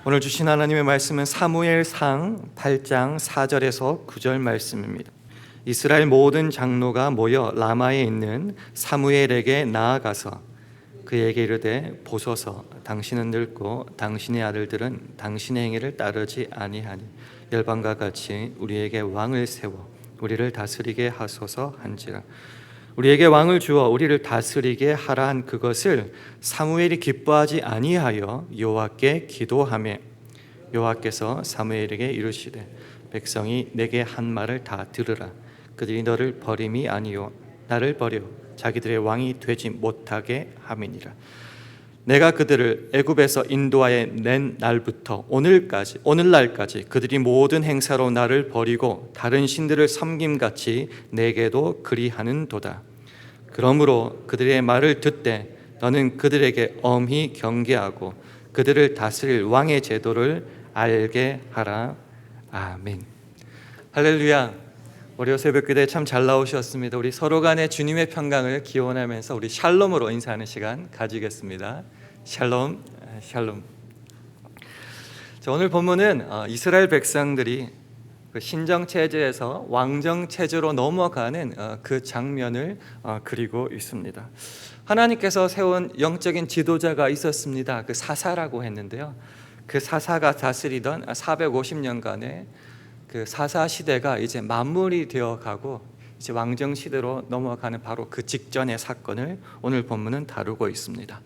오늘 주신 하나님의 말씀은 사무엘상 8장 4절에서 9절 말씀입니다. 이스라엘 모든 장로가 모여 라마에 있는 사무엘에게 나아가서 그에게 이르되 보소서 당신은 늙고 당신의 아들들은 당신의 행위를 따르지 아니하니 열방과 같이 우리에게 왕을 세워 우리를 다스리게 하소서 한지라. 우리에게 왕을 주어 우리를 다스리게 하라 한 그것을 사무엘이 기뻐하지 아니하여 여호와께 기도하매 여호와께서 사무엘에게 이르시되 백성이 내게 한 말을 다 들으라. 그들이 너를 버림이 아니요 나를 버려 자기들의 왕이 되지 못하게 함이니라. 내가 그들을 애굽에서 인도하여 낸 날부터 오늘날까지 그들이 모든 행사로 나를 버리고 다른 신들을 섬김같이 내게도 그리하는도다. 그러므로 그들의 말을 듣되 너는 그들에게 엄히 경계하고 그들을 다스릴 왕의 제도를 알게 하라. 아멘. 할렐루야. 월요 새벽기도에 참 잘 나오셨습니다. 우리 서로 간에 주님의 평강을 기원하면서 우리 샬롬으로 인사하는 시간 가지겠습니다. 샬롬, 샬롬. 오늘 본문은 이스라엘 백성들이 신정 체제에서 왕정 체제로 넘어가는 그 장면을 그리고 있습니다. 하나님께서 세운 영적인 지도자가 있었습니다. 그 사사라고 했는데요. 그 사사가 다스리던 450년간의 그 사사 시대가 이제 마무리 되어 가고 이제 왕정 시대로 넘어가는 바로 그 직전의 사건을 오늘 본문은 다루고 있습니다.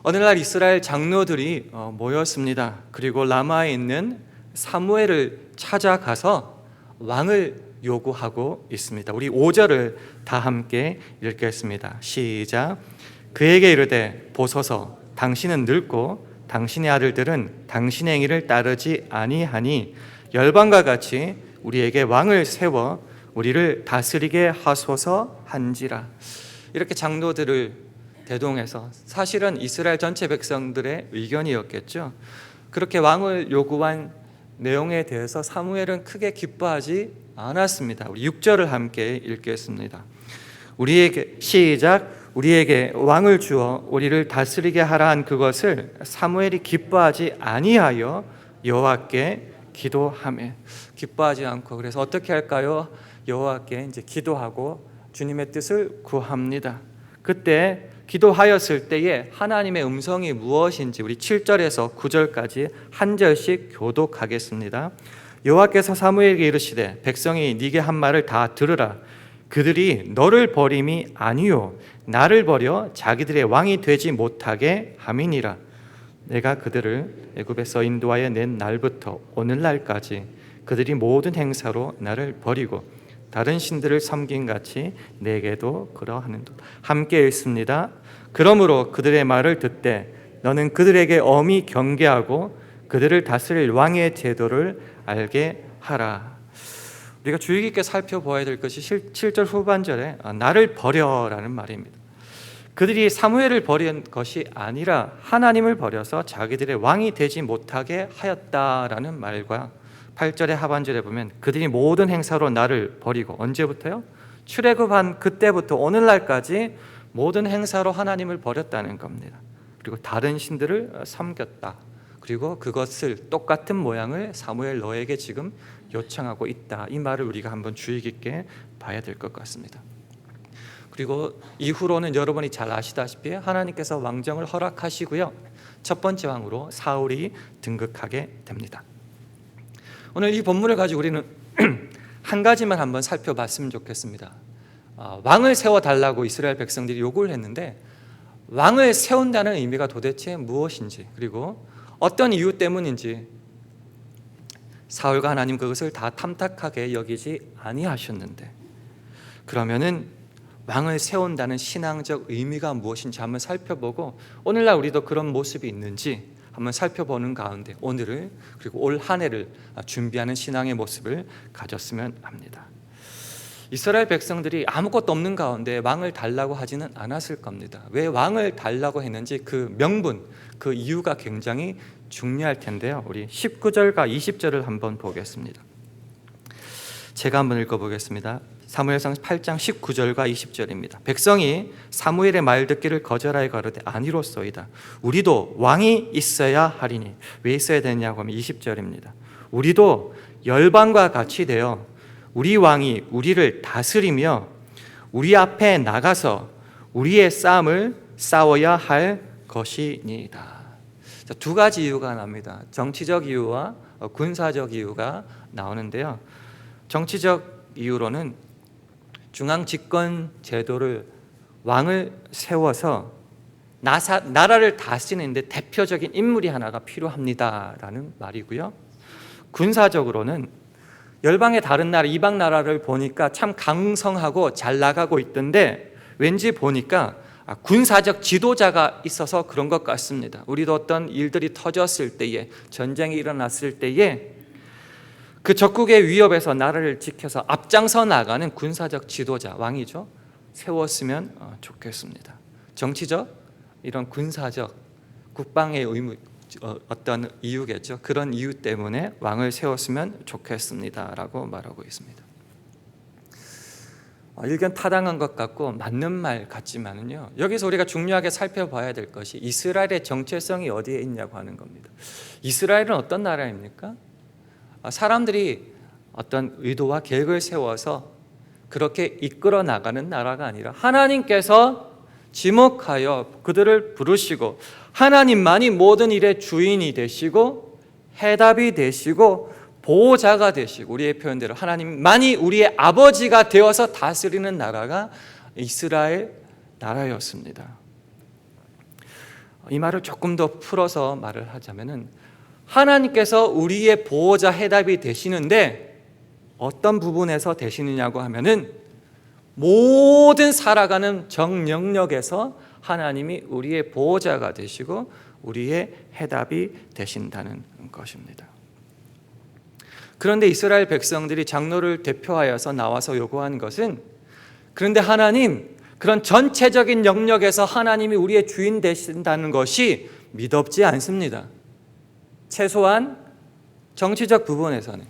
어느 날 이스라엘 장로들이 모였습니다. 그리고 라마에 있는 사무엘을 찾아가서 왕을 요구하고 있습니다. 우리 5절을 다 함께 읽겠습니다. 시작. 그에게 이르되 보소서 당신은 늙고 당신의 아들들은 당신의 행위를 따르지 아니하니 열방과 같이 우리에게 왕을 세워 우리를 다스리게 하소서 한지라. 이렇게 장로들을 대동해서 사실은 이스라엘 전체 백성들의 의견이었겠죠. 그렇게 왕을 요구한 내용에 대해서 사무엘은 크게 기뻐하지 않았습니다. 우리 6절을 함께 읽겠습니다. 우리에게 왕을 주어 우리를 다스리게 하라 한 그것을 사무엘이 기뻐하지 아니하여 여호와께 기도하며 기뻐하지 않고 그래서 어떻게 할까요? 여호와께 이제 기도하고 주님의 뜻을 구합니다. 그때 기도하였을 때에 하나님의 음성이 무엇인지 우리 7절에서 9절까지 한 절씩 교독하겠습니다. 여호와께서 사무엘에게 이르시되 백성이 네게 한 말을 다 들으라. 그들이 너를 버림이 아니요 나를 버려 자기들의 왕이 되지 못하게 함이니라. 내가 그들을 애굽에서 인도하여 낸 날부터 오늘날까지 그들이 모든 행사로 나를 버리고 다른 신들을 섬김같이 내게도 그러하는도다. 함께 읽습니다. 그러므로 그들의 말을 듣되 너는 그들에게 엄히 경계하고 그들을 다스릴 왕의 제도를 알게 하라. 우리가 주의 깊게 살펴보아야 될 것이 7절 후반절에 나를 버려라는 말입니다. 그들이 사무엘을 버린 것이 아니라 하나님을 버려서 자기들의 왕이 되지 못하게 하였다라는 말과 8절의 하반절에 보면 그들이 모든 행사로 나를 버리고 언제부터요? 출애굽한 그때부터 오늘날까지 모든 행사로 하나님을 버렸다는 겁니다. 그리고 다른 신들을 섬겼다. 그리고 그것을 똑같은 모양을 사무엘 너에게 지금 요청하고 있다. 이 말을 우리가 한번 주의 깊게 봐야 될 것 같습니다. 그리고 이후로는 여러분이 잘 아시다시피 하나님께서 왕정을 허락하시고요. 첫 번째 왕으로 사울이 등극하게 됩니다. 오늘 이 본문을 가지고 우리는 한 가지만 한번 살펴봤으면 좋겠습니다. 왕을 세워달라고 이스라엘 백성들이 요구를 했는데 왕을 세운다는 의미가 도대체 무엇인지 그리고 어떤 이유 때문인지 사울과 하나님 그것을 다 탐탁하게 여기지 아니하셨는데 그러면은 왕을 세운다는 신앙적 의미가 무엇인지 한번 살펴보고 오늘날 우리도 그런 모습이 있는지 한번 살펴보는 가운데 오늘을 그리고 올 한 해를 준비하는 신앙의 모습을 가졌으면 합니다. 이스라엘 백성들이 아무것도 없는 가운데 왕을 달라고 하지는 않았을 겁니다. 왜 왕을 달라고 했는지 그 명분, 그 이유가 굉장히 중요할 텐데요. 우리 19절과 20절을 한번 보겠습니다. 제가 한번 읽어보겠습니다. 사무엘상 8장 19절과 20절입니다. 백성이 사무엘의 말 듣기를 거절하여 가로되 아니로소이다. 우리도 왕이 있어야 하리니. 왜 있어야 되냐고 하면 20절입니다. 우리도 열방과 같이 되어 우리 왕이 우리를 다스리며 우리 앞에 나가서 우리의 싸움을 싸워야 할 것이니이다. 두 가지 이유가 납니다. 정치적 이유와 군사적 이유가 나오는데요. 정치적 이유로는 중앙 집권 제도를 왕을 세워서 나라를 다스리는데 대표적인 인물이 하나가 필요합니다라는 말이고요. 군사적으로는 열방의 다른 나라, 이방 나라를 보니까 참 강성하고 잘 나가고 있던데 왠지 보니까 군사적 지도자가 있어서 그런 것 같습니다. 우리도 어떤 일들이 터졌을 때에, 전쟁이 일어났을 때에 그 적국의 위협에서 나라를 지켜서 앞장서 나가는 군사적 지도자, 왕이죠, 세웠으면 좋겠습니다. 정치적, 이런 군사적, 국방의 의무, 어떤 이유겠죠. 그런 이유 때문에 왕을 세웠으면 좋겠습니다라고 말하고 있습니다. 일견 타당한 것 같고 맞는 말 같지만은요, 여기서 우리가 중요하게 살펴봐야 될 것이 이스라엘의 정체성이 어디에 있냐고 하는 겁니다. 이스라엘은 어떤 나라입니까? 사람들이 어떤 의도와 계획을 세워서 그렇게 이끌어 나가는 나라가 아니라 하나님께서 지목하여 그들을 부르시고 하나님만이 모든 일의 주인이 되시고 해답이 되시고 보호자가 되시고, 우리의 표현대로 하나님만이 우리의 아버지가 되어서 다스리는 나라가 이스라엘 나라였습니다. 이 말을 조금 더 풀어서 말을 하자면은 하나님께서 우리의 보호자, 해답이 되시는데 어떤 부분에서 되시느냐고 하면은 모든 살아가는 정영역에서 하나님이 우리의 보호자가 되시고 우리의 해답이 되신다는 것입니다. 그런데 이스라엘 백성들이 장로를 대표하여서 나와서 요구한 것은, 그런데 하나님, 그런 전체적인 영역에서 하나님이 우리의 주인 되신다는 것이 믿op지 않습니다. 최소한 정치적 부분에서는,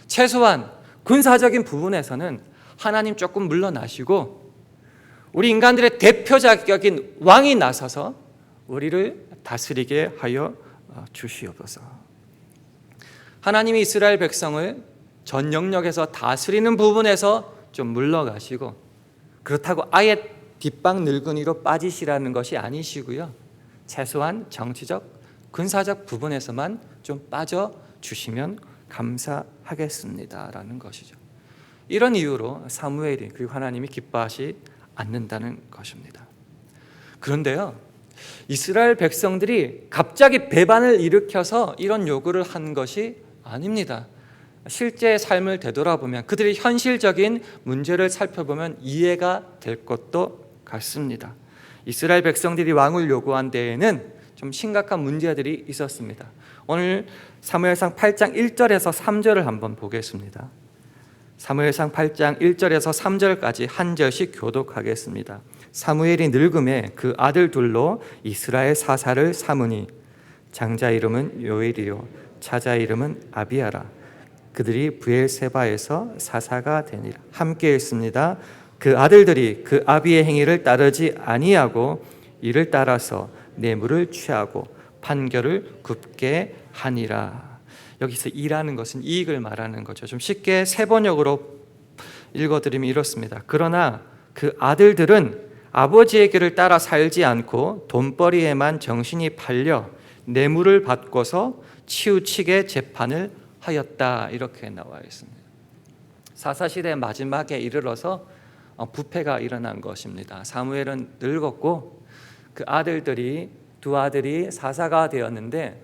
최소한 군사적인 부분에서는 하나님 조금 물러나시고 우리 인간들의 대표적인 왕이 나서서 우리를 다스리게 하여 주시옵소서. 하나님이 이스라엘 백성을 전 영역에서 다스리는 부분에서 좀 물러가시고, 그렇다고 아예 뒷방 늙은이로 빠지시라는 것이 아니시고요, 최소한 정치적, 군사적 부분에서만 좀 빠져주시면 감사하겠습니다라는 것이죠. 이런 이유로 사무엘이, 그리고 하나님이 기뻐하지 않는다는 것입니다. 그런데요, 이스라엘 백성들이 갑자기 배반을 일으켜서 이런 요구를 한 것이 아닙니다. 실제 삶을 되돌아보면, 그들의 현실적인 문제를 살펴보면 이해가 될 것도 같습니다. 이스라엘 백성들이 왕을 요구한 데에는 좀 심각한 문제들이 있었습니다. 오늘 사무엘상 8장 1절에서 3절을 한번 보겠습니다. 사무엘상 8장 1절에서 3절까지 한 절씩 교독하겠습니다. 사무엘이 늙음에 그 아들 둘로 이스라엘 사사를 삼으니 장자 이름은 요엘이요 차자 이름은 아비아라. 그들이 브엘세바에서 사사가 되니라. 함께 읽습니다. 그 아들들이 그 아비의 행위를 따르지 아니하고 이를 따라서 뇌물을 취하고 판결을 굽게 하니라. 여기서 이라는 것은 이익을 말하는 거죠. 좀 쉽게 세번역으로 읽어드리면 이렇습니다. 그러나 그 아들들은 아버지의 길을 따라 살지 않고 돈벌이에만 정신이 팔려 뇌물을 받고서 치우치게 재판을 하였다. 이렇게 나와 있습니다. 사사시대 마지막에 이르러서 부패가 일어난 것입니다. 사무엘은 늙었고 그 아들들이, 두 아들이 사사가 되었는데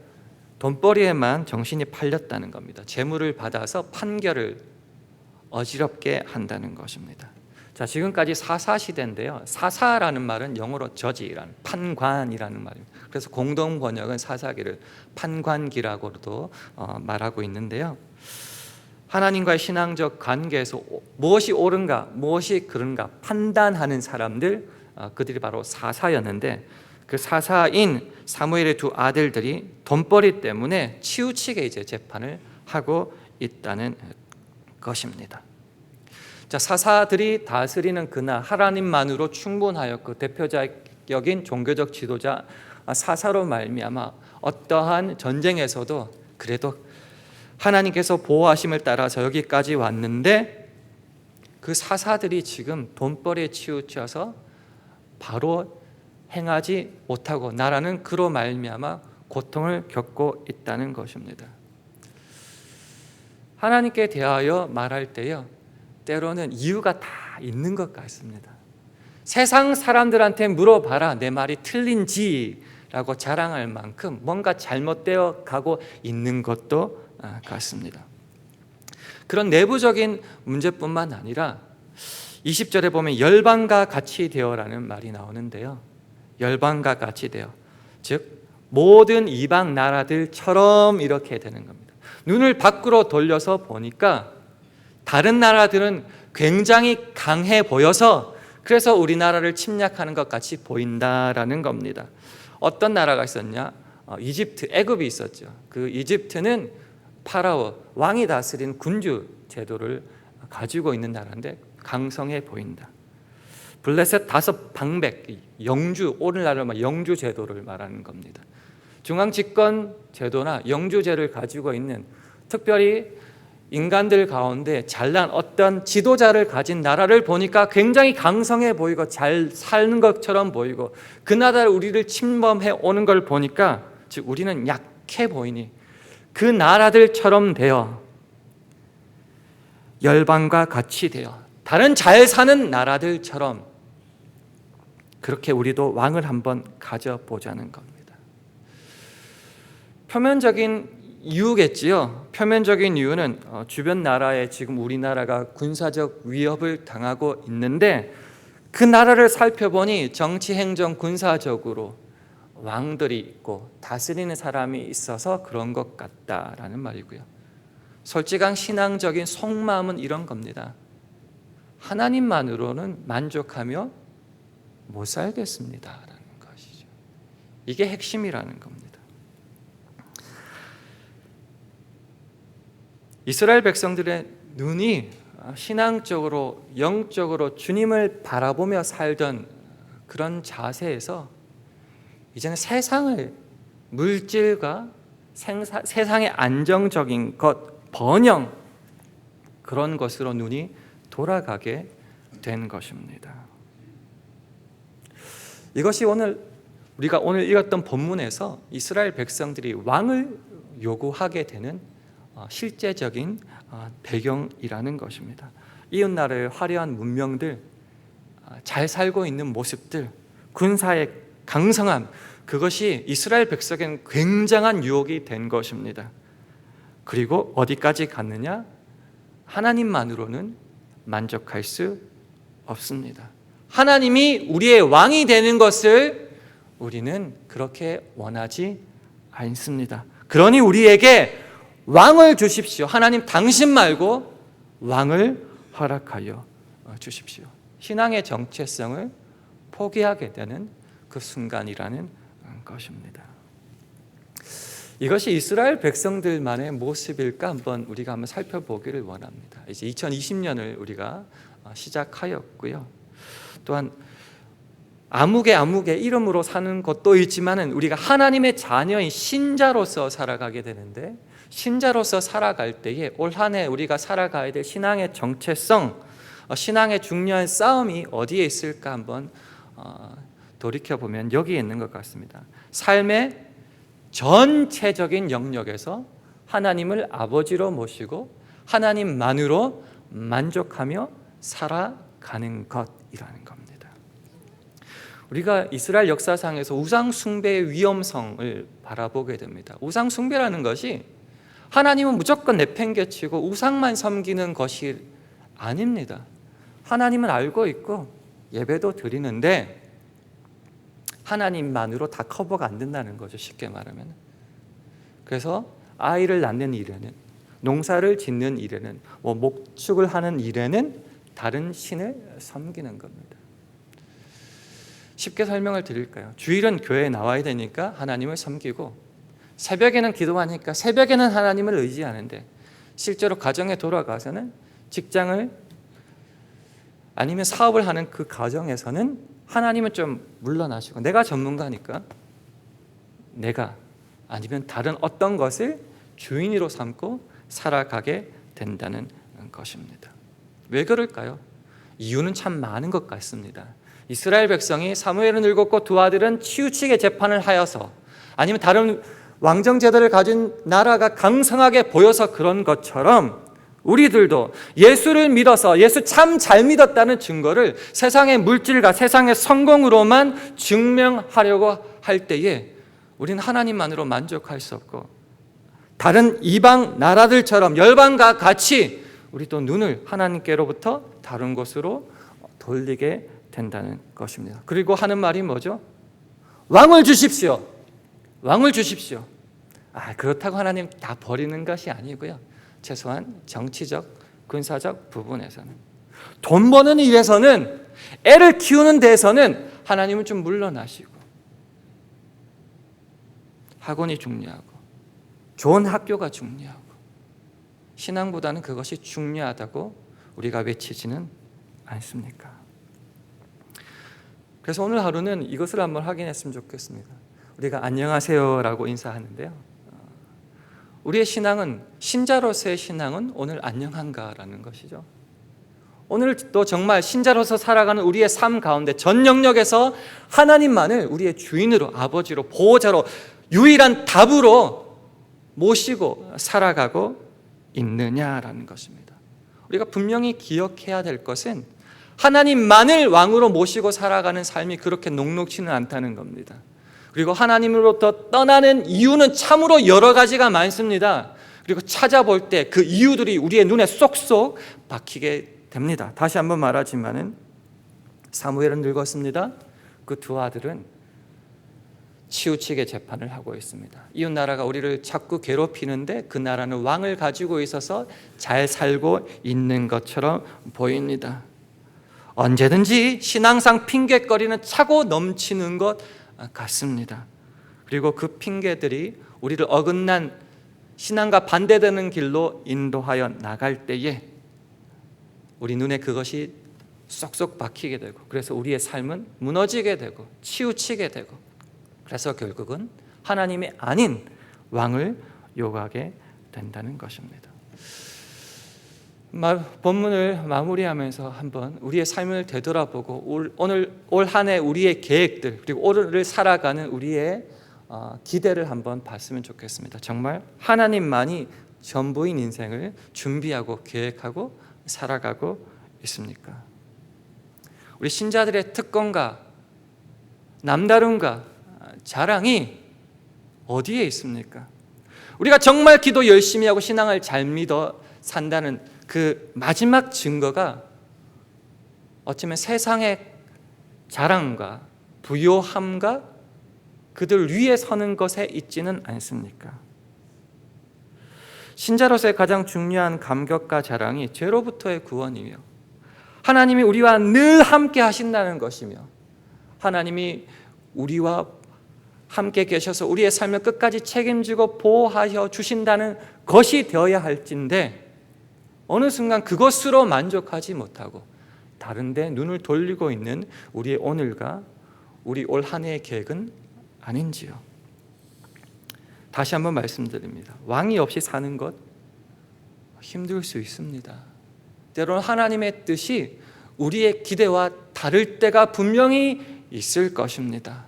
돈벌이에만 정신이 팔렸다는 겁니다. 재물을 받아서 판결을 어지럽게 한다는 것입니다. 자, 지금까지 사사시대인데요, 사사라는 말은 영어로 저지라는, 판관이라는 말입니다. 그래서 공동 번역은 사사기를 판관기라고도 말하고 있는데요, 하나님과의 신앙적 관계에서 무엇이 옳은가, 무엇이 그른가 판단하는 사람들, 그들이 바로 사사였는데, 그 사사인 사무엘의 두 아들들이 돈벌이 때문에 치우치게 이제 재판을 하고 있다는 것입니다. 자, 사사들이 다스리는 그날 하나님만으로 충분하였고 대표적인 종교적 지도자 사사로 말미암아 어떠한 전쟁에서도 그래도 하나님께서 보호하심을 따라서 여기까지 왔는데, 그 사사들이 지금 돈벌이에 치우쳐서 바로 행하지 못하고 나라는 그로 말미암아 고통을 겪고 있다는 것입니다. 하나님께 대하여 말할 때요, 때로는 이유가 다 있는 것 같습니다. 세상 사람들한테 물어봐라 내 말이 틀린지라고 자랑할 만큼 뭔가 잘못되어 가고 있는 것도 같습니다. 그런 내부적인 문제뿐만 아니라 20절에 보면 열방과 같이 되어라는 말이 나오는데요, 열방과 같이 되어, 즉 모든 이방 나라들처럼 이렇게 되는 겁니다. 눈을 밖으로 돌려서 보니까 다른 나라들은 굉장히 강해 보여서 그래서 우리나라를 침략하는 것 같이 보인다라는 겁니다. 어떤 나라가 있었냐? 이집트, 애굽이 있었죠. 그 이집트는 파라오, 왕이 다스린 군주 제도를 가지고 있는 나라인데 강성해 보인다. 블레셋 5방백, 영주, 오늘날로 영주 제도를 말하는 겁니다. 중앙 집권 제도나 영주제를 가지고 있는, 특별히 인간들 가운데 잘난 어떤 지도자를 가진 나라를 보니까 굉장히 강성해 보이고 잘 사는 것처럼 보이고 그 나라를 우리를 침범해 오는 걸 보니까, 즉 우리는 약해 보이니 그 나라들처럼 되어 열방과 같이 되어 다른 잘 사는 나라들처럼 그렇게 우리도 왕을 한번 가져보자는 겁니다. 표면적인 이유겠지요. 표면적인 이유는 주변 나라에 지금 우리나라가 군사적 위협을 당하고 있는데 그 나라를 살펴보니 정치, 행정, 군사적으로 왕들이 있고 다스리는 사람이 있어서 그런 것 같다라는 말이고요. 솔직한 신앙적인 속마음은 이런 겁니다. 하나님만으로는 만족하며 못 살겠습니다라는 것이죠. 이게 핵심이라는 겁니다. 이스라엘 백성들의 눈이 신앙적으로, 영적으로 주님을 바라보며 살던 그런 자세에서 이제는 세상을, 물질과 세상의 안정적인 것, 번영, 그런 것으로 눈이 돌아가게 된 것입니다. 이것이 우리가 오늘 읽었던 본문에서 이스라엘 백성들이 왕을 요구하게 되는 실제적인 배경이라는 것입니다. 이웃나라의 화려한 문명들, 잘 살고 있는 모습들, 군사의 강성함, 그것이 이스라엘 백성에게는 굉장한 유혹이 된 것입니다. 그리고 어디까지 갔느냐? 하나님만으로는 만족할 수 없습니다. 하나님이 우리의 왕이 되는 것을 우리는 그렇게 원하지 않습니다. 그러니 우리에게 왕을 주십시오. 하나님 당신 말고 왕을 허락하여 주십시오. 신앙의 정체성을 포기하게 되는 그 순간이라는 것입니다. 이것이 이스라엘 백성들만의 모습일까 우리가 한번 살펴보기를 원합니다. 이제 2020년을 우리가 시작하였고요. 또한 아무개 이름으로 사는 것도 있지만은 우리가 하나님의 자녀인 신자로서 살아가게 되는데, 신자로서 살아갈 때에 올 한 해 우리가 살아가야 될 신앙의 정체성, 신앙의 중요한 싸움이 어디에 있을까 한번 돌이켜보면 여기에 있는 것 같습니다. 삶의 전체적인 영역에서 하나님을 아버지로 모시고 하나님만으로 만족하며 살아가는 것이라는 겁니다. 우리가 이스라엘 역사상에서 우상 숭배의 위험성을 바라보게 됩니다. 우상 숭배라는 것이 하나님은 무조건 내팽개치고 우상만 섬기는 것이 아닙니다. 하나님은 알고 있고 예배도 드리는데 하나님만으로 다 커버가 안 된다는 거죠, 쉽게 말하면. 그래서 아이를 낳는 일에는, 농사를 짓는 일에는, 목축을 하는 일에는 다른 신을 섬기는 겁니다. 쉽게 설명을 드릴까요? 주일은 교회에 나와야 되니까 하나님을 섬기고, 새벽에는 기도하니까 새벽에는 하나님을 의지하는데 실제로 가정에 돌아가서는 직장을 아니면 사업을 하는 그 과정에서는 하나님은 좀 물러나시고 내가 전문가니까 내가 아니면 다른 어떤 것을 주인으로 삼고 살아가게 된다는 것입니다. 왜 그럴까요? 이유는 참 많은 것 같습니다. 이스라엘 백성이 사무엘은 늙었고 두 아들은 치우치게 재판을 하여서 아니면 다른 왕정 제도를 가진 나라가 강성하게 보여서 그런 것처럼 우리들도 예수를 믿어서 예수 참 잘 믿었다는 증거를 세상의 물질과 세상의 성공으로만 증명하려고 할 때에 우리는 하나님만으로 만족할 수 없고 다른 이방 나라들처럼 열방과 같이 우리 또 눈을 하나님께로부터 다른 곳으로 돌리게 된다는 것입니다. 그리고 하는 말이 뭐죠? 왕을 주십시오. 왕을 주십시오. 그렇다고 하나님 다 버리는 것이 아니고요. 최소한 정치적, 군사적 부분에서는 돈 버는 일에서는 애를 키우는 데에서는 하나님은 좀 물러나시고 학원이 중요하고 좋은 학교가 중요하고 신앙보다는 그것이 중요하다고 우리가 외치지는 않습니까? 그래서 오늘 하루는 이것을 한번 확인했으면 좋겠습니다. 우리가 안녕하세요라고 인사하는데요. 우리의 신앙은 신자로서의 신앙은 오늘 안녕한가라는 것이죠. 오늘 또 정말 신자로서 살아가는 우리의 삶 가운데 전 영역에서 하나님만을 우리의 주인으로 아버지로 보호자로 유일한 답으로 모시고 살아가고 있느냐라는 것입니다. 우리가 분명히 기억해야 될 것은 하나님만을 왕으로 모시고 살아가는 삶이 그렇게 녹록지는 않다는 겁니다. 그리고 하나님으로부터 떠나는 이유는 참으로 여러 가지가 많습니다. 그리고 찾아볼 때 그 이유들이 우리의 눈에 쏙쏙 박히게 됩니다. 다시 한번 말하지만은 사무엘은 늙었습니다. 그 두 아들은 치우치게 재판을 하고 있습니다. 이웃 나라가 우리를 자꾸 괴롭히는데 그 나라는 왕을 가지고 있어서 잘 살고 있는 것처럼 보입니다. 언제든지 신앙상 핑계거리는 차고 넘치는 것 같습니다. 그리고 그 핑계들이 우리를 어긋난 신앙과 반대되는 길로 인도하여 나갈 때에 우리 눈에 그것이 쏙쏙 박히게 되고 그래서 우리의 삶은 무너지게 되고 치우치게 되고 그래서 결국은 하나님이 아닌 왕을 요구하게 된다는 것입니다. 본문을 마무리하면서 한번 우리의 삶을 되돌아보고 오늘 올 한 해 우리의 계획들 그리고 오늘을 살아가는 우리의 기대를 한번 봤으면 좋겠습니다. 정말 하나님만이 전부인 인생을 준비하고 계획하고 살아가고 있습니까? 우리 신자들의 특권과 남다름과 자랑이 어디에 있습니까? 우리가 정말 기도 열심히 하고 신앙을 잘 믿어 산다는 그 마지막 증거가 어쩌면 세상의 자랑과 부요함과 그들 위에 서는 것에 있지는 않습니까? 신자로서의 가장 중요한 감격과 자랑이 죄로부터의 구원이며 하나님이 우리와 늘 함께 하신다는 것이며 하나님이 우리와 함께 계셔서 우리의 삶을 끝까지 책임지고 보호하여 주신다는 것이 되어야 할진데 어느 순간 그것으로 만족하지 못하고 다른 데 눈을 돌리고 있는 우리의 오늘과 우리 올 한 해의 계획은 아닌지요. 다시 한번 말씀드립니다. 왕이 없이 사는 것 힘들 수 있습니다. 때로는 하나님의 뜻이 우리의 기대와 다를 때가 분명히 있을 것입니다.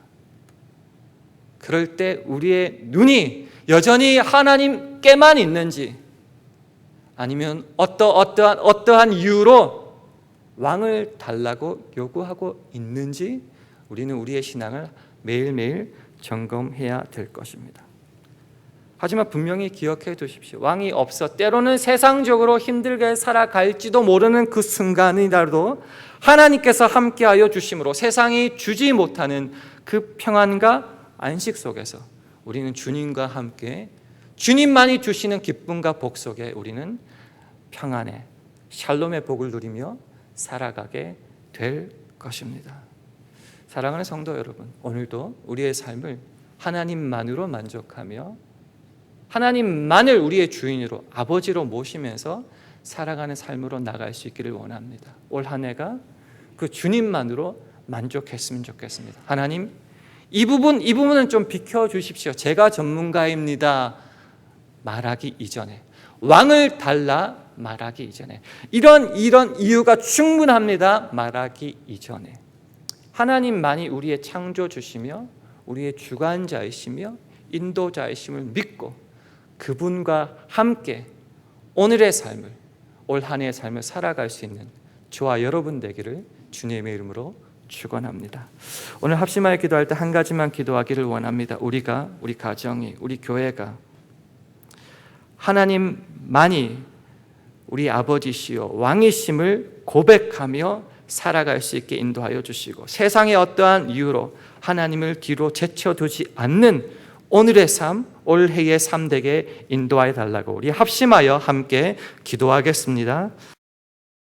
그럴 때 우리의 눈이 여전히 하나님께만 있는지 아니면 어떠한 이유로 왕을 달라고 요구하고 있는지 우리는 우리의 신앙을 매일매일 점검해야 될 것입니다. 하지만 분명히 기억해 두십시오. 왕이 없어 때로는 세상적으로 힘들게 살아갈지도 모르는 그 순간이라도 하나님께서 함께하여 주심으로 세상이 주지 못하는 그 평안과 안식 속에서 우리는 주님과 함께 주님만이 주시는 기쁨과 복 속에 우리는 평안의 샬롬의 복을 누리며 살아가게 될 것입니다. 사랑하는 성도 여러분, 오늘도 우리의 삶을 하나님만으로 만족하며 하나님만을 우리의 주인으로 아버지로 모시면서 살아가는 삶으로 나갈 수 있기를 원합니다. 올 한 해가 그 주님만으로 만족했으면 좋겠습니다. 하나님, 이 부분은 좀 비켜주십시오. 제가 전문가입니다 말하기 이전에, 왕을 달라 말하기 이전에, 이런 이유가 충분합니다 말하기 이전에, 하나님만이 우리의 창조주시며 우리의 주관자이시며 인도자이심을 믿고 그분과 함께 오늘의 삶을, 올 한 해의 삶을 살아갈 수 있는 저와 여러분 되기를 주님의 이름으로 축원합니다. 오늘 합심하여 기도할 때 한 가지만 기도하기를 원합니다. 우리 가정이, 우리 교회가 하나님만이 우리 아버지시요 왕이심을 고백하며 살아갈 수 있게 인도하여 주시고, 세상의 어떠한 이유로 하나님을 뒤로 제쳐두지 않는 오늘의 삶, 올해의 삶 되게 인도하여 달라고 우리 합심하여 함께 기도하겠습니다.